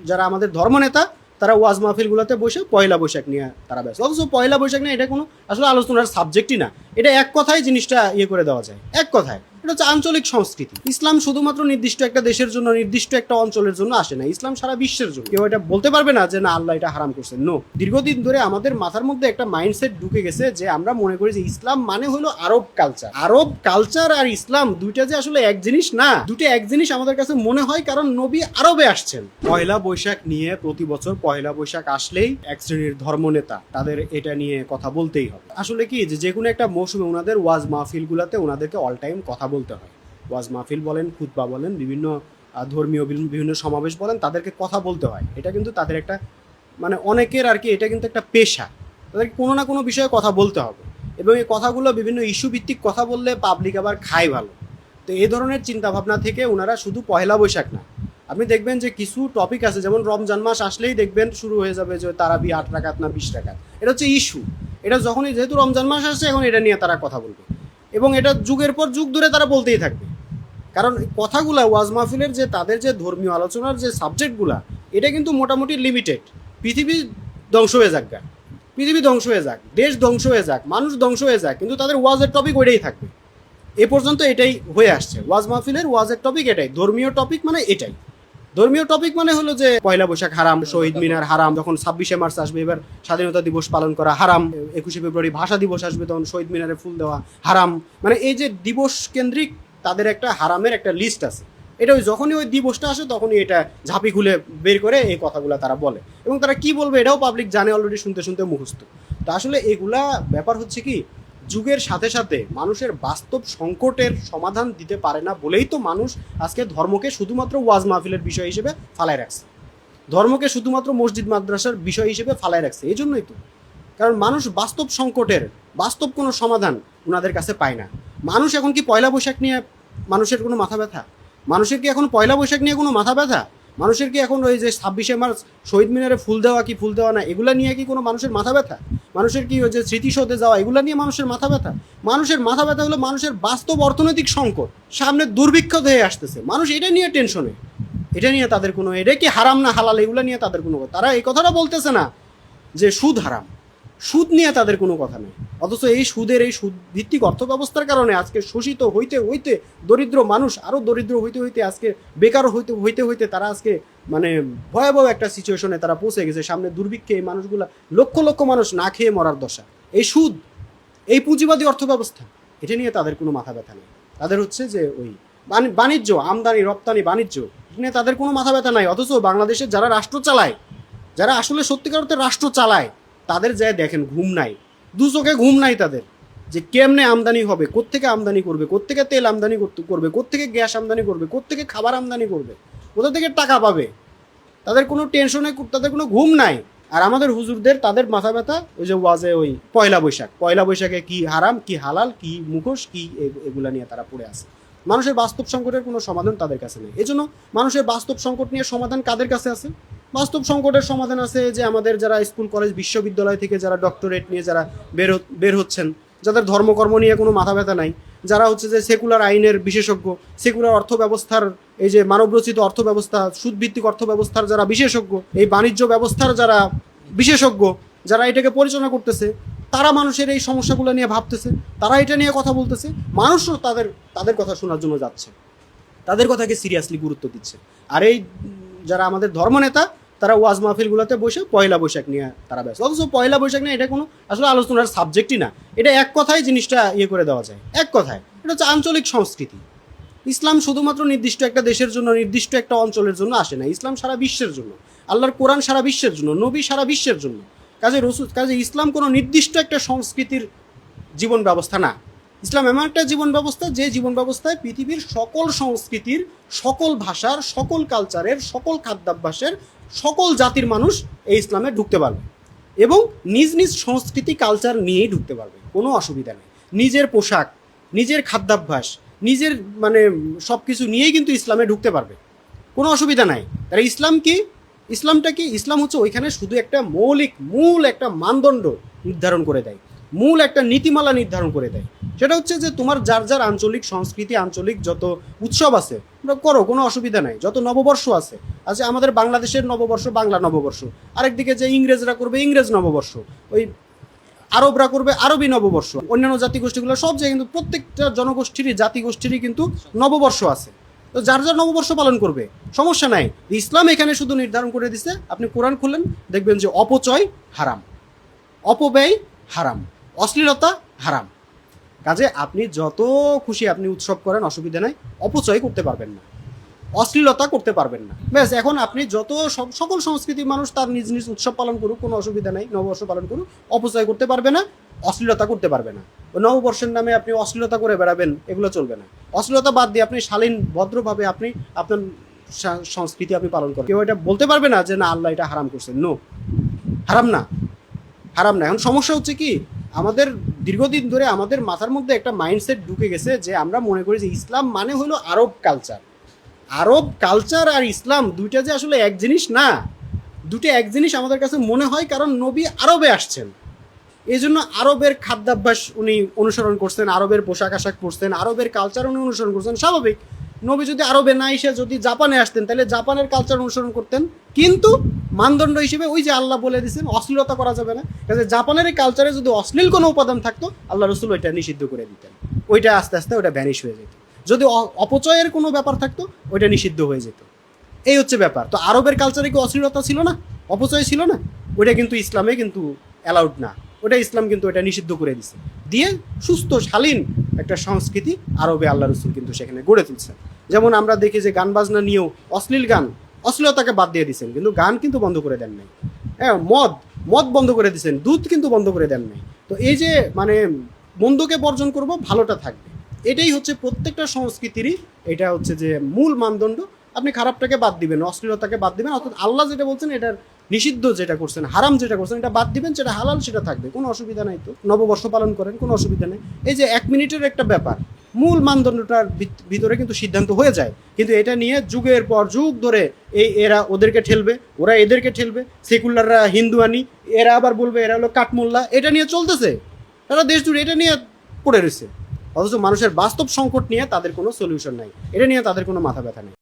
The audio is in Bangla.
যারা আমাদের ধর্মনেতা তারা ওয়াজ মাহফিলগুলোতে বসে পয়লা বৈশাখ নিয়ে তারা ব্যস্ত, অথচ পয়লা বৈশাখ নিয়ে এটা কোনো আসলে আলোচনার সাবজেক্টই না। এটা এক কথায় জিনিসটা করে দেওয়া যায়, এক কথায় এটা হচ্ছে আঞ্চলিক সংস্কৃতি। ইসলাম শুধুমাত্র নির্দিষ্ট একটা দেশের জন্য, নির্দিষ্ট একটা অঞ্চলের জন্য আসে না, ইসলাম সারা বিশ্বের জন্য। কেউ এটা বলতে পারবে না যে না আল্লাহ এটা হারাম করছেন। নো, দীর্ঘদিন ধরে আমাদের মাথার মধ্যে একটা মাইন্ডসেট ঢুকে গেছে যে আমরা মনে করি যে ইসলাম মানে হলো আরব কালচার। আরব কালচার আর ইসলাম দুইটা যে আসলে এক জিনিস না, দুটো এক জিনিস আমাদের কাছে মনে হয়, কারণ নবী আরবে আসছেন। পয়লা বৈশাখ নিয়ে প্রতি বছর পয়লা বৈশাখ আসলেই এক শ্রেণীর ধর্মনেতা তাদের এটা নিয়ে কথা বলতেই হবে। আসলে কি যে কোনো একটা মৌসুমে ওনাদের ওয়াজ মাহফিল গুলাতে ওনাদেরকে অল টাইম কথা বলতে হয়। ওয়াজ মাহফিল বলেন, খুতবা বলেন, বিভিন্ন ধর্মীয় বিভিন্ন সমাবেশ বলেন, তাদেরকে কথা বলতে হয়। এটা কিন্তু তাদের একটা মানে অনেকের আর কি এটা কিন্তু একটা পেশা, তাদেরকে কোনো না কোনো বিষয়ে কথা বলতে হবে। এবং এই কথাগুলো বিভিন্ন ইস্যু ভিত্তিক কথা বললে পাবলিক আবার খায় ভালো। তো এই ধরনের চিন্তাভাবনা থেকে ওনারা শুধু পয়লা বৈশাখ না, আপনি দেখবেন যে কিছু টপিক আছে, যেমন রমজান মাস আসলেই দেখবেন শুরু হয়ে যাবে যে তারাবি 8 রাকাত না 20 রাকাত। এটা হচ্ছে ইস্যু। এটা যখনই যেহেতু রমজান মাস আসছে, এখন এটা নিয়ে তারা কথা বলবে এবং এটা যুগের পর যুগ ধরে তারা বলতেই থাকবে। কারণ কথাগুলা ওয়াজ মাহফিলের যে তাদের যে ধর্মীয় আলোচনার যে সাবজেক্টগুলা, এটা কিন্তু মোটামুটি লিমিটেড। পৃথিবী ধ্বংস হয়ে যাক, পৃথিবী ধ্বংস হয়ে যাক, দেশ ধ্বংস হয়ে যাক, মানুষ ধ্বংস হয়ে যাক, কিন্তু তাদের ওয়াজের টপিক ওইটাই থাকবে। এ পর্যন্ত এটাই হয়ে আসছে। ওয়াজ মাহফিলের ওয়াজের টপিক এটাই, ধর্মীয় টপিক মানে এটাই। ধর্মীয় টপিক মানে হলো যে পয়লা বৈশাখ হারাম, শহীদ মিনার হারাম, যখন 26শে মার্চ আসবে এবার স্বাধীনতা দিবস পালন করা হারাম, 21শে ফেব্রুয়ারি ভাষা দিবস আসবে তখন শহীদ মিনারে ফুল দেওয়া হারাম। মানে এই যে দিবস কেন্দ্রিক তাদের একটা হারামের একটা লিস্ট আছে। এটা ওই যখনই ওই দিবসটা আসে তখনই এটা ঝাঁপি খুলে বের করে এই কথাগুলো তারা বলে, এবং তারা কি বলবে এটাও পাবলিক জানে অলরেডি, শুনতে শুনতে মুখস্থ। তো আসলে এগুলা ব্যাপার হচ্ছে কি, যুগের সাথে সাথে মানুষের বাস্তব সংকটের সমাধান দিতে পারে না বলেই তো মানুষ আজকে ধর্মকে শুধুমাত্র ওয়াজ মাহফিলের বিষয় হিসেবে ফালায় রাখছে, ধর্মকে শুধুমাত্র মসজিদ মাদ্রাসার বিষয় হিসেবে ফালায় রাখছে। এই জন্যই তো, কারণ মানুষ বাস্তব সংকটের বাস্তব কোনো সমাধান ওনাদের কাছে পায় না। মানুষ এখন কি পয়লা বৈশাখ নিয়ে মানুষের কোনো মাথা ব্যথা? মানুষের কি এখন পয়লা বৈশাখ নিয়ে কোনো মাথা ব্যথা? মানুষের কি এখন ওই যে 26শে মার্চ শহীদ মিনারে ফুল দেওয়া কি ফুল দেওয়া না এগুলা নিয়ে কি কোনো মানুষের মাথা ব্যথা? মানুষের কি ওই যে স্মৃতিসৌধে যাওয়া এগুলা নিয়ে মানুষের মাথা ব্যথা? মানুষের মাথা ব্যথা হলো মানুষের বাস্তব অর্থনৈতিক সংকট, সামনে দুর্ভিক্ষ হয়ে আসতেছে, মানুষ এটা নিয়ে টেনশনে। এটা নিয়ে তাদের কোনো, এটা কি হারাম না হালাল এগুলা নিয়ে তাদের কোনো, তারা এই কথাটা বলতেছে না যে সুদ হারাম, সুদ নিয়ে তাদের কোনো কথা নেই। অথচ এই সুদের, এই সুদ ভিত্তিক অর্থ ব্যবস্থার কারণে আজকে শোষিত হইতে হইতে দরিদ্র মানুষ আরও দরিদ্র হইতে হইতে আজকে বেকার হইতে হইতে হইতে তারা আজকে মানে ভয়াবহ একটা সিচুয়েশনে তারা পৌঁছে গেছে। সামনে দুর্ভিক্ষে এই মানুষগুলা লক্ষ লক্ষ মানুষ না খেয়ে মরার দশা। এই সুদ, এই পুঁজিবাদী অর্থ ব্যবস্থা, এটা নিয়ে তাদের কোনো মাথা ব্যথা নেই। তাদের হচ্ছে যে ওই বাণিজ্য, আমদানি রপ্তানি বাণিজ্য, এটা নিয়ে তাদের কোনো মাথা ব্যথা নাই। অথচ বাংলাদেশের যারা রাষ্ট্র চালায়, যারা আসলে সত্যিকার অর্থে রাষ্ট্র চালায়, তাদের যায় দেখেন ঘুম নাই, দু চোখে ঘুম নাই তাদের, যে কেমনে আমদানি হবে, কোত্থেকে আমদানি করবে, কোত্থেকে তেল আমদানি করবে, কোত্থেকে গ্যাস আমদানি করবে, কোত্থেকে খাবার আমদানি করবে, কোথা থেকে টাকা পাবে, তাদের কোনো টেনশনে, তাদের কোনো ঘুম নাই। আর আমাদের হুজুরদের তাদের মাথা ব্যথা ওই যে ওয়াজে ওই পয়লা বৈশাখ, পয়লা বৈশাখে কি হারাম কি হালাল কি মুখোশ কি এগুলা নিয়ে তারা পড়ে আছে। মানুষের বাস্তব সংকটের কোনো সমাধান তাদের কাছে নেই। এই জন্য মানুষের বাস্তব সংকট নিয়ে সমাধান কাদের কাছে আছে? বাস্তব সংকটের সমাধান আছে যে আমাদের যারা স্কুল কলেজ বিশ্ববিদ্যালয় থেকে যারা ডক্টরেট নিয়ে যারা বের হচ্ছেন, যাদের ধর্মকর্ম নিয়ে কোনো মাথা ব্যথা নাই, যারা হচ্ছে যে সেকুলার আইনের বিশেষজ্ঞ, সেকুলার অর্থ ব্যবস্থার, এই যে মানবরচিত অর্থ ব্যবস্থা, সুদভিত্তিক অর্থ ব্যবস্থার যারা বিশেষজ্ঞ, এই বাণিজ্য ব্যবস্থার যারা বিশেষজ্ঞ, যারা এটাকে পরিচালনা করতেছে, তারা মানুষের এই সমস্যাগুলো নিয়ে ভাবতেছে, তারা এটা নিয়ে কথা বলতেছে, মানুষও তাদের কথা শোনার জন্য যাচ্ছে, তাদের কথাকে সিরিয়াসলি গুরুত্ব দিচ্ছে। আর এই যারা আমাদের ধর্মনেতা তারা ওয়াজ মাহফিলগুলোতে বসে পয়লা বৈশাখ নিয়ে তারা ব্যস্ত, অথচ পয়লা বৈশাখ নিয়ে এটা কোনো আসলে আলোচনার সাবজেক্টই না। এটা এক কথায় জিনিসটা করে দেওয়া যায়, এক কথায় এটা হচ্ছে আঞ্চলিক সংস্কৃতি। ইসলাম শুধুমাত্র নির্দিষ্ট একটা দেশের জন্য, নির্দিষ্ট একটা অঞ্চলের জন্য আসে না, ইসলাম সারা বিশ্বের জন্য। আল্লাহর কোরআন সারা বিশ্বের জন্য, নবী সারা বিশ্বের জন্য। কাজে ইসলাম কোনো নির্দিষ্ট একটা সংস্কৃতির জীবন ব্যবস্থা না। ইসলাম এমন একটা জীবন ব্যবস্থা যে জীবন ব্যবস্থায় পৃথিবীর সকল সংস্কৃতির, সকল ভাষার, সকল কালচারের, সকল খাদ্যাভ্যাসের, সকল জাতির মানুষ এই ইসলামে ঢুকতে পারবে এবং নিজ নিজ সংস্কৃতি কালচার নিয়েই ঢুকতে পারবে, কোনো অসুবিধা নেই। নিজের পোশাক, নিজের খাদ্যাভ্যাস, নিজের মানে সব কিছু নিয়েই কিন্তু ইসলামে ঢুকতে পারবে, কোনো অসুবিধা নাই। তাহলে ইসলাম কি? ইসলামটা কি? ইসলাম হচ্ছে ওইখানে শুধু একটা মূল একটা মানদণ্ড নির্ধারণ করে দেয়, মূল একটা নীতিমালা নির্ধারণ করে দেয়। সেটা হচ্ছে যে তোমার যার যার আঞ্চলিক সংস্কৃতি, আঞ্চলিক যত উৎসব আছে তোমরা করো, কোনো অসুবিধা নাই। যত নববর্ষ আছে, আচ্ছা আমাদের বাংলাদেশের নববর্ষ বাংলা নববর্ষ, আরেকদিকে যে ইংরেজরা করবে ইংরেজ নববর্ষ, ওই আরবরা করবে আরবি নববর্ষ, অন্যান্য জাতিগোষ্ঠীগুলো সব জায়গায় কিন্তু প্রত্যেকটা জনগোষ্ঠীরই জাতিগোষ্ঠীরই কিন্তু নববর্ষ আছে। তো যার যার নববর্ষ পালন করবে, সমস্যা নাই। ইসলাম এখানে শুধু নির্ধারণ করে দিছে, আপনি কোরআন খুললেন দেখবেন যে অপচয় হারাম, অপব্যয় হারাম, অশ্লীলতা হারাম। কাজে আপনি যত খুশি আপনি উৎসব করেন, অসুবিধা নাই, অপচয় করতে পারবেন না, অশ্লীলতা করতে পারবেন না। ব্যাস, এখন আপনি যত সকল সংস্কৃতির মানুষ তার নিজ নিজ উৎসব পালন করুক, কোনো অসুবিধা নাই, নববর্ষ পালন করুক, অপচয় করতে পারবে না, অশ্লীলতা করতে পারবে না। নববর্ষের নামে আপনি অশ্লীলতা করে বেড়াবেন, এগুলো চলবে না। অশ্লীলতা বাদ দিয়ে আপনি শালীন ভদ্রভাবে আপনি আপনার সংস্কৃতি আপনি পালন করেন। কেউ এটা বলতে পারবে না যে না আল্লাহ এটা হারাম করছেন। নো, হারাম না, হারাম না। এখন সমস্যা হচ্ছে কি, আমাদের দীর্ঘদিন ধরে আমাদের মাথার মধ্যে একটা মাইন্ডসেট ঢুকে গেছে যে আমরা মনে করি যে ইসলাম মানে হলো আরব কালচার। আরব কালচার আর ইসলাম দুইটা যে আসলে এক জিনিস না, দুটো এক জিনিস আমাদের কাছে মনে হয়, কারণ নবী আরবে আসছেন, এই জন্য আরবের খাদ্যাভ্যাস উনি অনুসরণ করছেন, আরবের পোশাক আশাক পরছেন, আরবের কালচার উনি অনুসরণ করছেন। স্বাভাবিক, নবী যদি আরবে না এসে যদি জাপানে আসতেন তাহলে জাপানের কালচার অনুসরণ করতেন, কিন্তু মানদণ্ড হিসেবে ওই যে আল্লাহ বলে দিয়েছেন অশ্লীলতা করা যাবে না। কাজে জাপানের এই কালচারে যদি অশ্লীল কোনো উপাদান থাকতো আল্লাহ রসুল ওইটা নিষিদ্ধ করে দিতেন, ওইটা আস্তে আস্তে ওইটা ভ্যানিশ হয়ে যেত। যদি অপচয়ের কোনো ব্যাপার থাকতো ওইটা নিষিদ্ধ হয়ে যেত। এই হচ্ছে ব্যাপার। তো আরবের কালচারে কি অশ্লীলতা ছিল না, অপচয় ছিল না? ওইটা কিন্তু ইসলামে কিন্তু অ্যালাউড না, ওটা ইসলাম কিন্তু এটা নিষিদ্ধ করে দিছে, দিয়ে সুস্থ শালীন একটা সংস্কৃতি আরবে আল্লাহ রসুল কিন্তু সেখানে গড়ে তুলছেন। যেমন আমরা দেখি যে গান বাজনা নিয়েও অশ্লীল গান, অশ্লীলতাকে বাদ দিয়ে দিচ্ছেন, কিন্তু গান কিন্তু বন্ধ করে দেন নাই। হ্যাঁ, মদ বন্ধ করে দিচ্ছেন, দুধ কিন্তু বন্ধ করে দেন নাই। তো এই যে মানে মন্দকে বর্জন করব, ভালোটা থাকবে, এটাই হচ্ছে প্রত্যেকটা সংস্কৃতিরই, এটা হচ্ছে যে মূল মানদণ্ড। আপনি খারাপটাকে বাদ দিবেন, অশ্লীলতাকে বাদ দিবেন, অর্থাৎ আল্লাহ যেটা বলছেন এটার নিষিদ্ধ যেটা করছেন, হারাম যেটা করছেন, এটা বাদ দিবেন, যেটা হালাল সেটা থাকবে, কোনো অসুবিধা নাই। তো নববর্ষ পালন করেন, কোনো অসুবিধা নেই। এই যে 1 মিনিটের একটা ব্যাপার, মূল মানদণ্ডটার ভিতরে কিন্তু সিদ্ধান্ত হয়ে যায়, কিন্তু এটা নিয়ে যুগের পর যুগ ধরে এরা ওদেরকে ঠেলবে, ওরা এদেরকে ঠেলবে, সেকুলাররা হিন্দু আনি, এরা আবার বলবে এরা হলো কাঠমোল্লা, এটা নিয়ে চলতেছে, তারা দেশ জুড়ে এটা নিয়ে পড়ে রয়েছে। অথচ মানুষের বাস্তব সংকট নিয়ে তাদের কোনো সলিউশন নাই, এটা নিয়ে তাদের কোনো মাথা ব্যথা নেই।